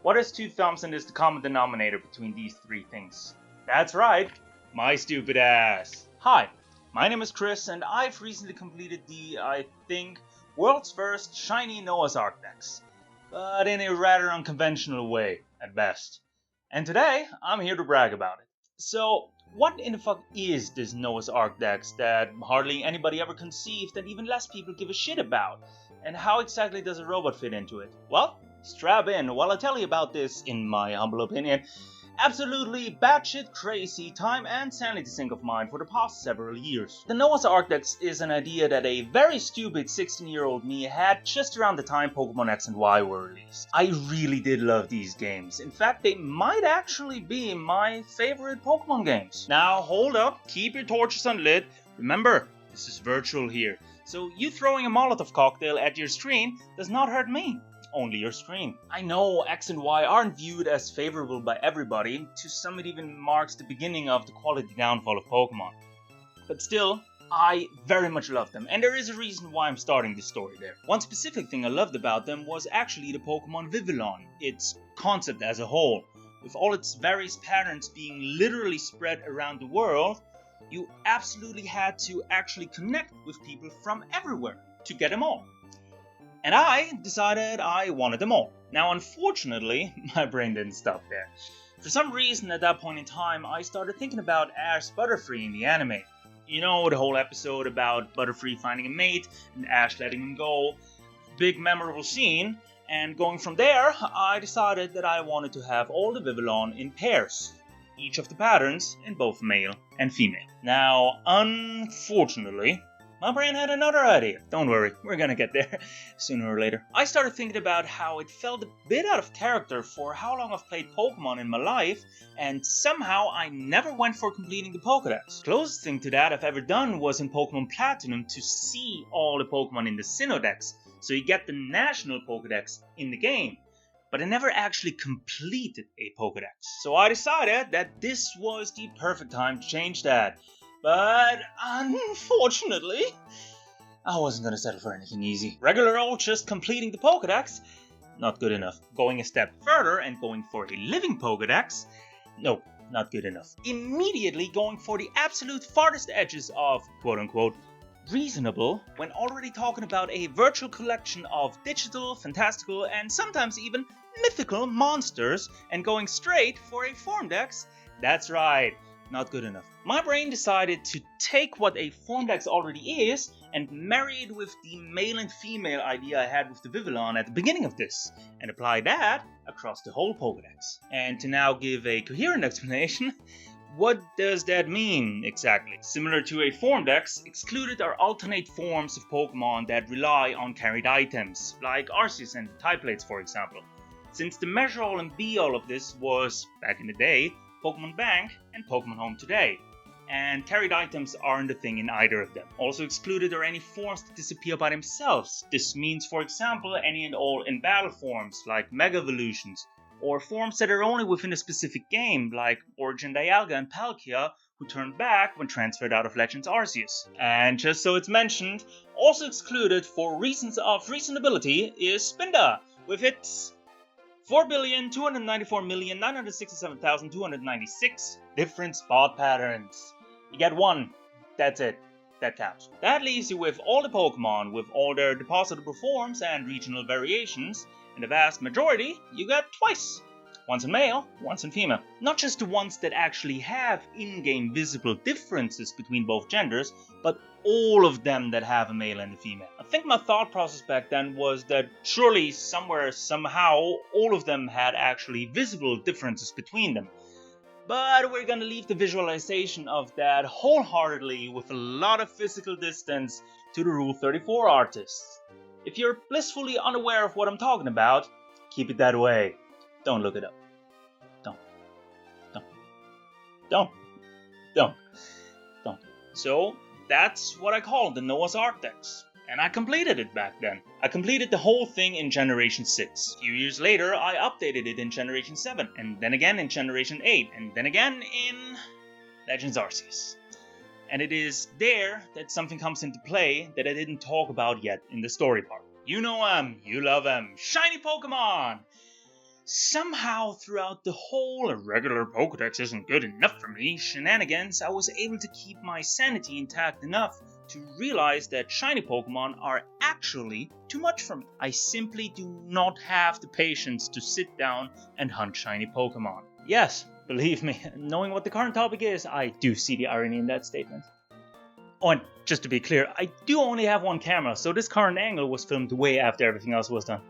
What is two thumbs and is the common denominator between these three things? That's right, my stupid ass. Hi, my name is Chris and I've recently completed the, I think, world's first shiny Noah's Ark Dex. But in a rather unconventional way, at best. And today, I'm here to brag about it. So, what in the fuck is this Noah's Ark Dex that hardly anybody ever conceived and even less people give a shit about? And how exactly does a robot fit into it? Well, strap in while I tell you about this, in my humble opinion, absolutely batshit crazy time and sanity sink of mine for the past several years. The Noah's Ark Dex is an idea that a very stupid 16-year-old me had just around the time Pokemon X and Y were released. I really did love these games. In fact, they might actually be my favorite Pokemon games. Now hold up, keep your torches unlit. Remember, this is virtual here, so you throwing a Molotov cocktail at your screen does not hurt me. Only your screen. I know X and Y aren't viewed as favorable by everybody, to some it even marks the beginning of the quality downfall of Pokemon. But still, I very much love them, and there is a reason why I'm starting this story there. One specific thing I loved about them was actually the Pokemon Vivillon, its concept as a whole. With all its various patterns being literally spread around the world, you absolutely had to actually connect with people from everywhere to get them all. And I decided I wanted them all. Now, unfortunately, my brain didn't stop there. For some reason, at that point in time, I started thinking about Ash Butterfree in the anime. You know, the whole episode about Butterfree finding a mate and Ash letting him go. Big memorable scene. And going from there, I decided that I wanted to have all the Vivillon in pairs. Each of the patterns in both male and female. Now, unfortunately, my brain had another idea. Don't worry, we're gonna get there sooner or later. I started thinking about how it felt a bit out of character for how long I've played Pokemon in my life, and somehow I never went for completing the Pokédex. Closest thing to that I've ever done was in Pokemon Platinum to see all the Pokemon in the Sinnoh-Dex, so you get the national Pokédex in the game. But I never actually completed a Pokédex. So I decided that this was the perfect time to change that. But unfortunately, I wasn't gonna settle for anything easy. Regular old just completing the Pokédex, not good enough. Going a step further and going for a living Pokédex, nope, not good enough. Immediately going for the absolute farthest edges of quote-unquote reasonable when already talking about a virtual collection of digital, fantastical, and sometimes even mythical monsters and going straight for a form dex, that's right. Not good enough. My brain decided to take what a form dex already is and marry it with the male and female idea I had with the Vivillon at the beginning of this, and apply that across the whole Pokédex. And to now give a coherent explanation, what does that mean exactly? Similar to a form dex, excluded are alternate forms of Pokemon that rely on carried items, like Arceus and type plates for example. Since the measure all and be all of this was, back in the day, Pokemon Bank and Pokemon Home today, and carried items aren't a thing in either of them. Also excluded are any forms that disappear by themselves. This means, for example, any and all in battle forms, like Mega Evolutions, or forms that are only within a specific game, like Origin Dialga and Palkia, who turned back when transferred out of Legends Arceus. And just so it's mentioned, also excluded for reasons of reasonability is Spinda, with its 4,294,967,296 different spot patterns. You get one, that's it, that counts. That leaves you with all the Pokemon with all their depositable forms and regional variations, and the vast majority you get twice. Once in male, once in female. Not just the ones that actually have in-game visible differences between both genders, but all of them that have a male and a female. I think my thought process back then was that surely somewhere, somehow, all of them had actually visible differences between them. But we're gonna leave the visualization of that wholeheartedly with a lot of physical distance to the Rule 34 artists. If you're blissfully unaware of what I'm talking about, keep it that way. Don't look it up. Don't. So, that's what I call the Noah's Ark Dex. And I completed it back then. I completed the whole thing in Generation 6. A few years later, I updated it in Generation 7, and then again in Generation 8, and then again in Legends Arceus. And it is there that something comes into play that I didn't talk about yet in the story part. You know you love shiny Pokemon! somehow throughout the whole regular Pokedex isn't good enough for me shenanigans, I was able to keep my sanity intact enough to realize that shiny Pokemon are actually too much for me. I simply do not have the patience to sit down and hunt shiny Pokemon. Yes, believe me, knowing what the current topic is, I do see the irony in that statement. Oh, and just to be clear, I do only have one camera, so this current angle was filmed way after everything else was done.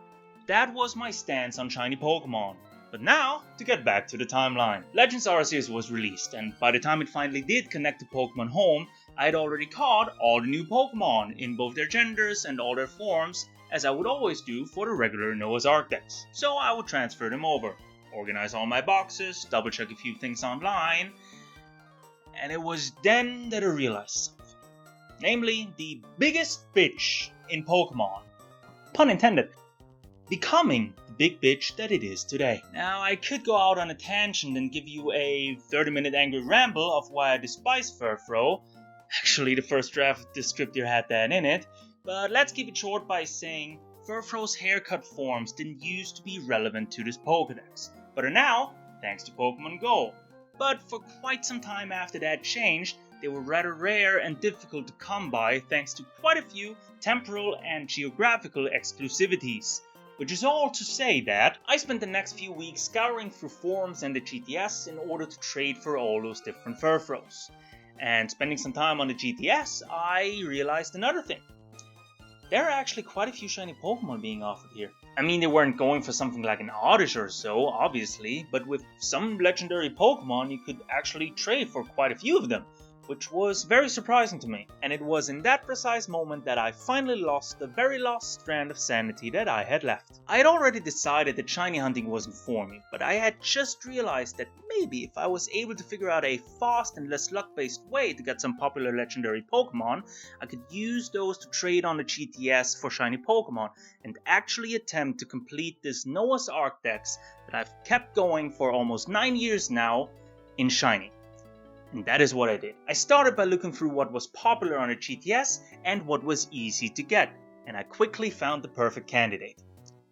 That was my stance on shiny Pokemon. But now, to get back to the timeline. Legends Arceus was released, and by the time it finally did connect to Pokemon Home, I had already caught all the new Pokemon in both their genders and all their forms, as I would always do for the regular Noah's Ark Dex. So I would transfer them over, organize all my boxes, double check a few things online, and it was then that I realized something. Namely, the biggest bitch in Pokemon, pun intended, becoming the big bitch that it is today. Now, I could go out on a tangent and give you a 30-minute angry ramble of why I despise Furfrou. Actually, the first draft of this script here had that in it, but let's keep it short by saying Furfrou's haircut forms didn't used to be relevant to this Pokedex, but are now, thanks to Pokemon Go. But for quite some time after that changed, they were rather rare and difficult to come by thanks to quite a few temporal and geographical exclusivities. Which is all to say that I spent the next few weeks scouring through forums and the GTS in order to trade for all those different Furfrous. And spending some time on the GTS, I realized another thing. There are actually quite a few shiny Pokemon being offered here. I mean, they weren't going for something like an Oddish or so, obviously, but with some legendary Pokemon you could actually trade for quite a few of them, which was very surprising to me. And it was in that precise moment that I finally lost the very last strand of sanity that I had left. I had already decided that shiny hunting wasn't for me, but I had just realized that maybe if I was able to figure out a fast and less luck-based way to get some popular legendary Pokemon, I could use those to trade on the GTS for shiny Pokemon and actually attempt to complete this Noah's Ark Dex that I've kept going for almost 9 years now in shiny. And that is what I did. I started by looking through what was popular on the GTS and what was easy to get, and I quickly found the perfect candidate.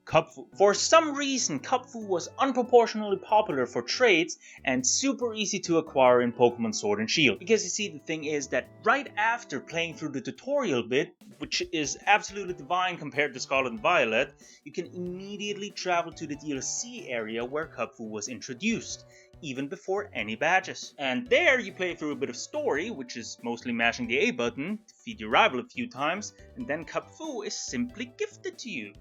Cupfu. For some reason, Cupfu was unproportionally popular for trades and super easy to acquire in Pokemon Sword and Shield. Because you see, the thing is that right after playing through the tutorial bit, which is absolutely divine compared to Scarlet and Violet, you can immediately travel to the DLC area where Cupfu was introduced, even before any badges. And there you play through a bit of story, which is mostly mashing the A button to feed your rival a few times, and then Cupfu is simply gifted to you.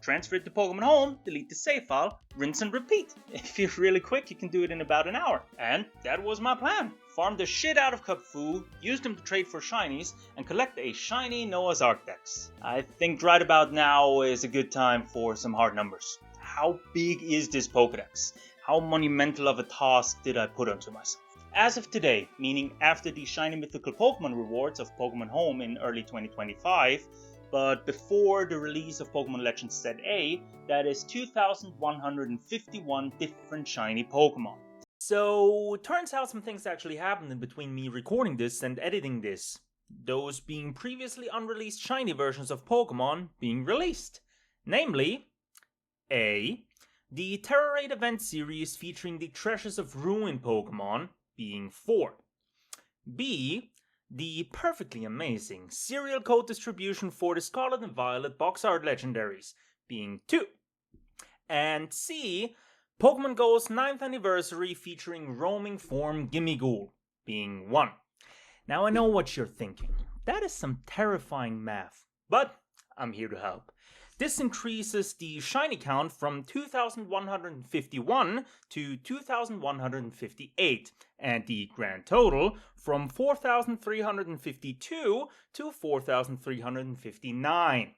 Transfer it to Pokemon Home, delete the save file, rinse and repeat. If you're really quick, you can do it in about an hour. And that was my plan. Farm the shit out of Cupfu, use them to trade for shinies, and collect a shiny Noah's Ark Dex. I think right about now is a good time for some hard numbers. How big is this Pokedex? How monumental of a task did I put onto myself? As of today, meaning after the shiny mythical Pokemon rewards of Pokemon Home in early 2025, but before the release of Pokemon Legends ZA, that is 2,151 different shiny Pokemon. So, turns out some things actually happened in between me recording this and editing this. Those being previously unreleased shiny versions of Pokemon being released. Namely, A. The Terra Raid event series featuring the Treasures of Ruin Pokemon being 4. B. The perfectly amazing serial code distribution for the Scarlet and Violet box art legendaries being 2. And C. Pokemon Go's 9th anniversary featuring roaming form Gimmighoul being 1. Now I know what you're thinking. That is some terrifying math, but I'm here to help. This increases the shiny count from 2,151 to 2,158, and the grand total from 4,352 to 4,359.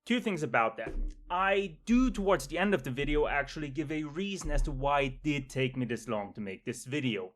Two things about that. I do, towards the end of the video, actually give a reason as to why it did take me this long to make this video.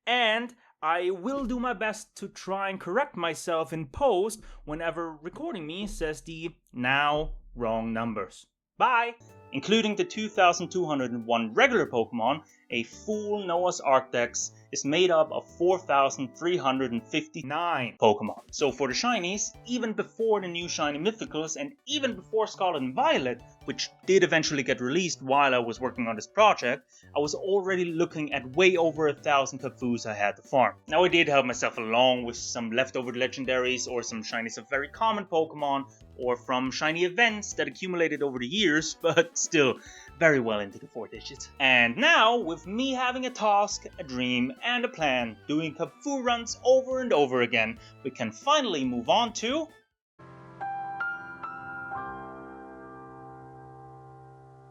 And I will do my best to try and correct myself in post whenever recording me says the now wrong numbers. Bye! Including the 2,201 regular Pokemon, a full Noah's Ark Dex, is made up of 4,359 Pokemon. So for the shinies, even before the new shiny mythicals and even before Scarlet and Violet, which did eventually get released while I was working on this project, I was already looking at way over 1,000 Kabfoos I had to farm. Now I did help myself along with some leftover legendaries or some shinies of very common Pokemon or from shiny events that accumulated over the years, but still very well into the 4 digits. And now, with me having a task, a dream, and a plan, doing Kabfoo runs over and over again, we can finally move on to...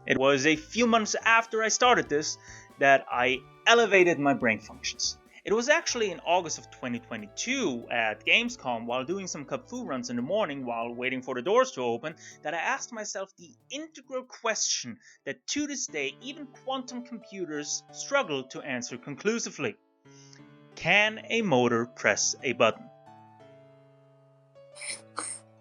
It was a few months after I started this that I elevated my brain functions. It was actually in August of 2022 at Gamescom while doing some Kabfoo runs in the morning while waiting for the doors to open that I asked myself the integral question that to this day even quantum computers struggle to answer conclusively. Can a motor press a button?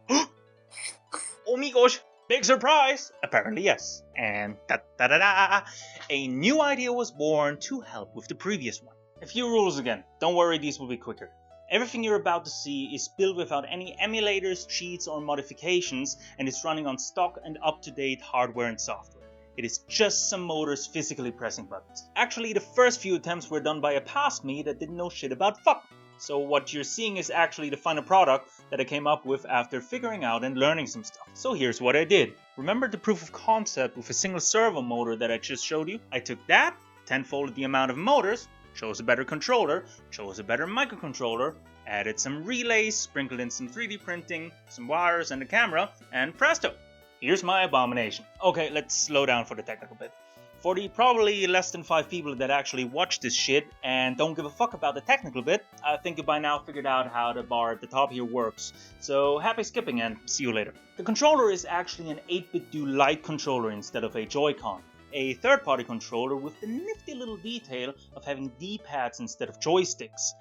Oh my gosh! Big surprise! Apparently yes. And ta-da-da-da! A new idea was born to help with the previous one. A few rules again, don't worry, these will be quicker. Everything you're about to see is built without any emulators, cheats or modifications and is running on stock and up-to-date hardware and software. It is just some motors physically pressing buttons. Actually, the first few attempts were done by a past me that didn't know shit about fuck. So what you're seeing is actually the final product that I came up with after figuring out and learning some stuff. So here's what I did. Remember the proof of concept with a single servo motor that I just showed you? I took that, tenfolded the amount of motors, chose a better controller, chose a better microcontroller, added some relays, sprinkled in some 3D printing, some wires and a camera, and presto! Here's my abomination. Okay, let's slow down for the technical bit. For the probably less than 5 people that actually watch this shit and don't give a fuck about the technical bit, I think you by now figured out how the bar at the top here works. So happy skipping and see you later. The controller is actually an 8-bit do Lite controller instead of a Joy-Con. A third-party controller with the nifty little detail of having D-pads instead of joysticks.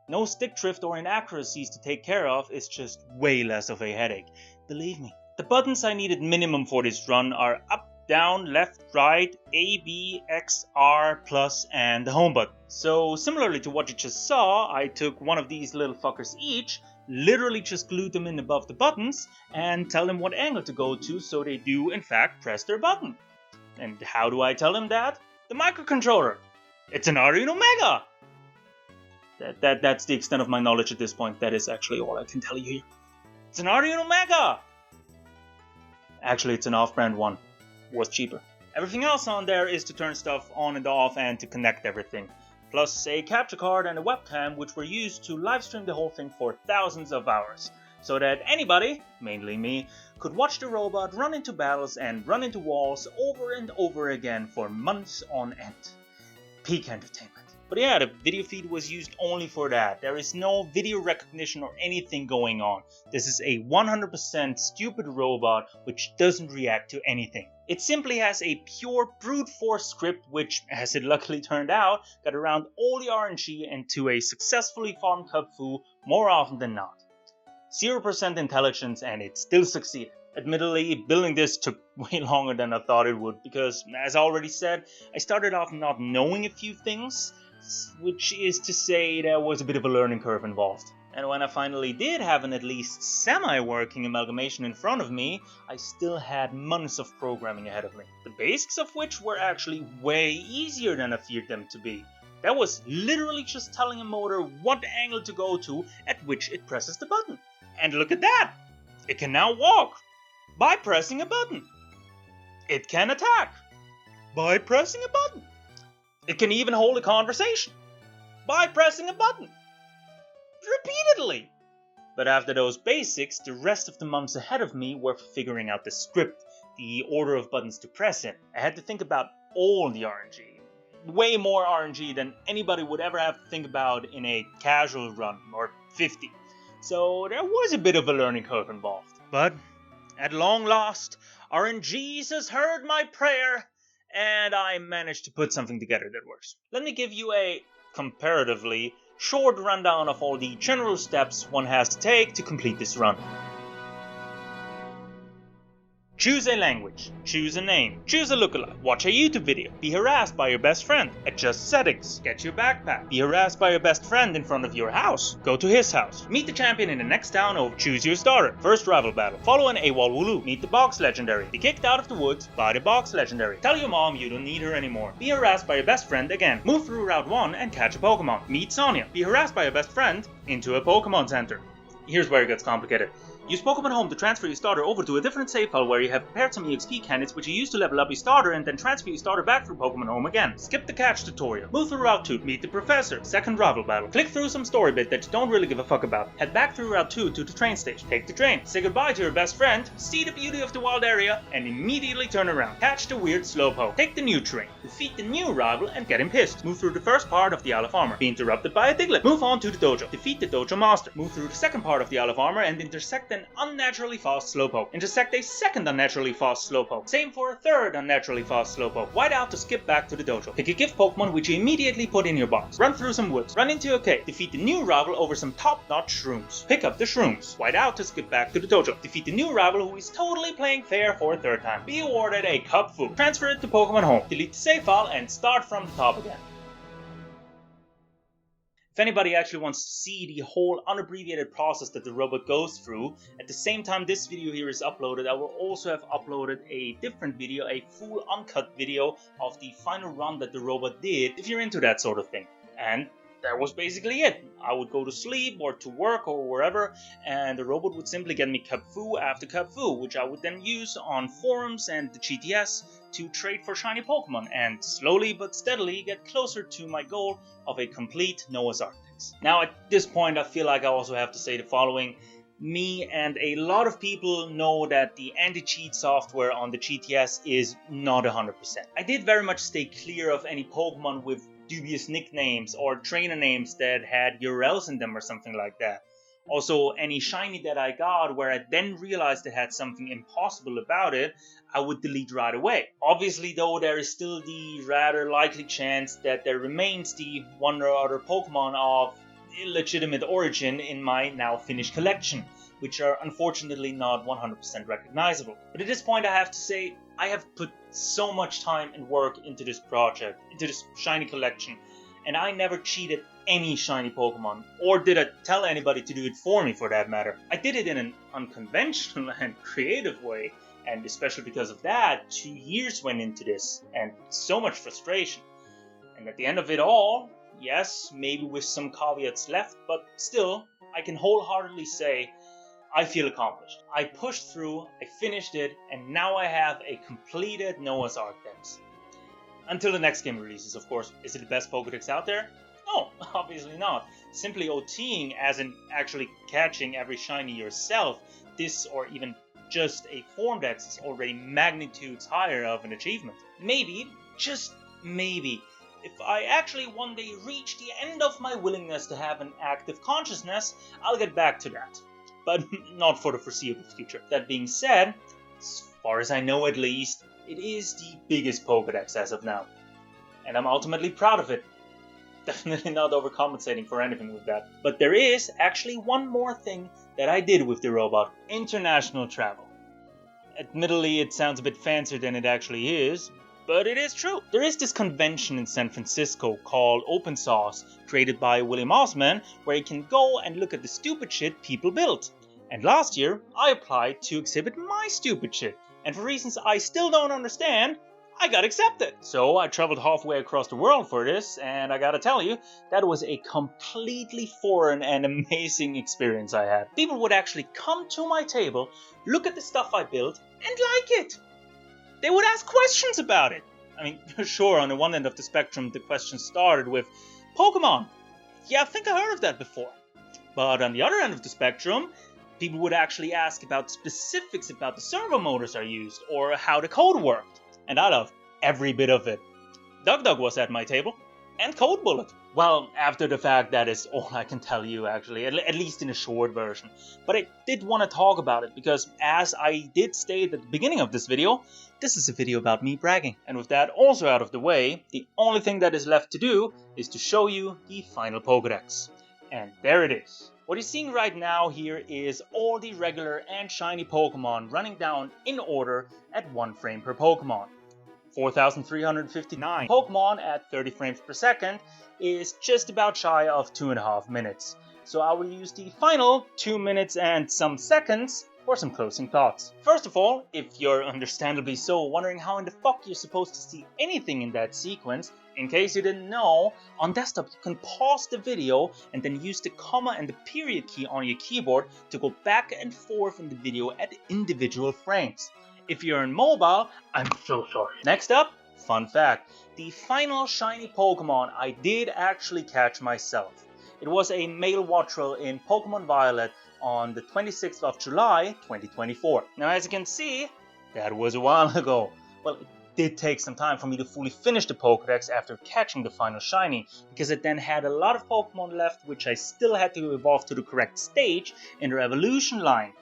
No stick drift or inaccuracies to take care of, it's just way less of a headache. Believe me. The buttons I needed minimum for this run are up, down, left, right, A, B, X, R, plus, and the home button. So similarly to what you just saw, I took one of these little fuckers each, literally just glued them in above the buttons, and tell them what angle to go to so they do in fact press their button. And how do I tell them that? The microcontroller! It's an Arduino Mega! That's the extent of my knowledge at this point. That is actually all I can tell you here. It's an Arduino Mega! Actually, it's an off-brand one. Was cheaper. Everything else on there is to turn stuff on and off and to connect everything. Plus a capture card and a webcam which were used to livestream the whole thing for thousands of hours. So that anybody, mainly me, could watch the robot run into battles and run into walls over and over again for months on end. Peak entertainment. But yeah, the video feed was used only for that. There is no video recognition or anything going on. This is a 100% stupid robot which doesn't react to anything. It simply has a pure brute force script which, as it luckily turned out, got around all the RNG into a successfully farmed Kabfoo more often than not. 0% intelligence and it still succeeded. Admittedly, building this took way longer than I thought it would because, as I already said, I started off not knowing a few things, which is to say there was a bit of a learning curve involved. And when I finally did have an at least semi-working amalgamation in front of me, I still had months of programming ahead of me. The basics of which were actually way easier than I feared them to be. That was literally just telling a motor what angle to go to at which it presses the button. And look at that! It can now walk by pressing a button. It can attack by pressing a button. It can even hold a conversation by pressing a button. Repeatedly. But after those basics, the rest of the months ahead of me were figuring out the script, the order of buttons to press in. I had to think about all the RNG. Way more RNG than anybody would ever have to think about in a casual run, or 50. So there was a bit of a learning curve involved. But at long last, RNGesus has heard my prayer, and I managed to put something together that works. Let me give you a comparatively short rundown of all the general steps one has to take to complete this run. Choose a language, choose a name, choose a lookalike, watch a YouTube video, be harassed by your best friend, adjust settings, get your backpack, be harassed by your best friend in front of your house, go to his house, meet the champion in the next town over, choose your starter, first rival battle, follow an AWOL Wooloo, meet the box legendary, be kicked out of the woods, buy the box legendary, tell your mom you don't need her anymore, be harassed by your best friend again, move through Route 1 and catch a Pokemon, meet Sonia, be harassed by your best friend into a Pokemon Center. Here's where it gets complicated. Use Pokemon Home to transfer your starter over to a different save file where you have prepared some EXP candidates which you use to level up your starter and then transfer your starter back through Pokemon Home again. Skip the catch tutorial. Move through Route 2, meet the professor, second rival battle. Click through some story bit that you don't really give a fuck about. Head back through Route 2 to the train station. Take the train. Say goodbye to your best friend, see the beauty of the wild area, and immediately turn around. Catch the weird Slowpoke. Take the new train. Defeat the new rival and get him pissed. Move through the first part of the Isle of Armor. Be interrupted by a Diglett. Move on to the dojo. Defeat the dojo master. Move through the second part of the Isle of Armor and intersect an unnaturally fast Slowpoke. Intersect a second unnaturally fast Slowpoke. Same for a third unnaturally fast Slowpoke. White out to skip back to the dojo. Pick a gift Pokemon which you immediately put in your box. Run through some woods. Run into a cave. Defeat the new rival over some top-notch shrooms. Pick up the shrooms. White out to skip back to the dojo. Defeat the new rival who is totally playing fair for a third time. Be awarded a cup food. Transfer it to Pokemon Home. Delete the save file and start from the top again. If anybody actually wants to see the whole unabbreviated process that the robot goes through, at the same time this video here is uploaded, I will also have uploaded a different video, a full uncut video of the final run that the robot did, if you're into that sort of thing. And that was basically it. I would go to sleep or to work or wherever, and the robot would simply get me Cubfu after Cubfu, which I would then use on forums and the GTS to trade for shiny Pokemon, and slowly but steadily get closer to my goal of a complete Noah's Ark Dex. Now at this point I feel like I also have to say the following. Me and a lot of people know that the anti-cheat software on the GTS is not 100%. I did very much stay clear of any Pokemon with dubious nicknames or trainer names that had URLs in them or something like that. Also, any shiny that I got where I then realized it had something impossible about it, I would delete right away. Obviously though, there is still the rather likely chance that there remains the one or other Pokemon of illegitimate origin in my now finished collection, which are unfortunately not 100% recognizable. But at this point I have to say, I have put so much time and work into this project, into this shiny collection, and I never cheated any shiny Pokemon, or did I tell anybody to do it for me for that matter. I did it in an unconventional and creative way, and especially because of that, 2 years went into this, and so much frustration. And at the end of it all, yes, maybe with some caveats left, but still, I can wholeheartedly say I feel accomplished. I pushed through, I finished it, and now I have a completed Noah's Ark Dex. Until the next game releases, of course. Is it the best Pokédex out there? No, obviously not. Simply OTing, as in actually catching every shiny yourself, this or even just a form dex is already magnitudes higher of an achievement. Maybe, just maybe, if I actually one day reach the end of my willingness to have an active consciousness, I'll get back to that. But not for the foreseeable future. That being said, as far as I know at least, it is the biggest Pokédex as of now. And I'm ultimately proud of it. Definitely not overcompensating for anything with that. But there is actually one more thing that I did with the robot. International travel. Admittedly, it sounds a bit fancier than it actually is, but it is true. There is this convention in San Francisco called Open Source, created by William Osman, where you can go and look at the stupid shit people built. And last year, I applied to exhibit my stupid shit. And for reasons I still don't understand, I got accepted. So I traveled halfway across the world for this, and I gotta tell you, that was a completely foreign and amazing experience I had. People would actually come to my table, look at the stuff I built, and like it. They would ask questions about it. I mean, sure, on the one end of the spectrum, the questions started with Pokemon. Yeah, I think I heard of that before. But on the other end of the spectrum, people would actually ask about specifics about the servo motors I used, or how the code worked. And I loved every bit of it. DugDug was at my table, and Code Bullet. Well, after the fact, that is all I can tell you, actually, at least in a short version. But I did want to talk about it, because as I did state at the beginning of this video, this is a video about me bragging. And with that also out of the way, the only thing that is left to do is to show you the final Pokédex. And there it is. What you're seeing right now here is all the regular and shiny Pokemon running down in order at 1 frame per Pokemon. 4,359 Pokemon at 30 frames per second is just about shy of 2.5 minutes. So I will use the final 2 minutes and some seconds for some closing thoughts. First of all, if you're understandably so wondering how in the fuck you're supposed to see anything in that sequence, in case you didn't know, on desktop you can pause the video and then use the comma and the period key on your keyboard to go back and forth in the video at individual frames. If you're in mobile, I'm so sorry. Next up, fun fact. The final shiny Pokemon I did actually catch myself. It was a male Wattrel in Pokemon Violet on the 26th of July 2024. Now as you can see, that was a while ago. Well, it did take some time for me to fully finish the Pokédex after catching the final shiny, because it then had a lot of Pokemon left which I still had to evolve to the correct stage in their evolution line.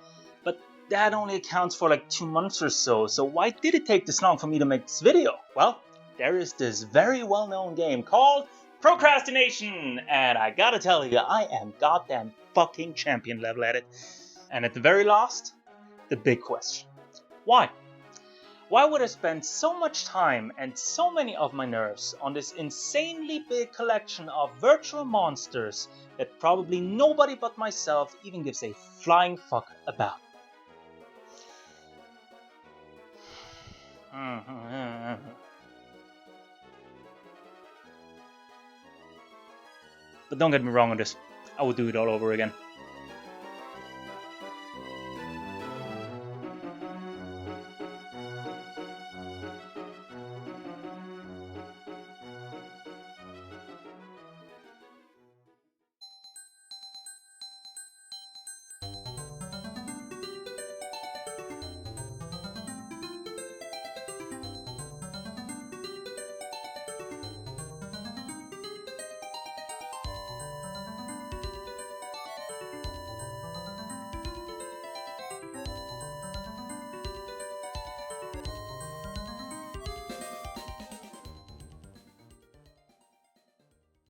But that only accounts for like 2 months or so why did it take this long for me to make this video? Well, there is this very well-known game called Procrastination, and I gotta tell you, I am goddamn fucking champion level at it. And at the very last, the big question. Why? Why would I spend so much time and so many of my nerves on this insanely big collection of virtual monsters that probably nobody but myself even gives a flying fuck about? But don't get me wrong on this, I would do it all over again.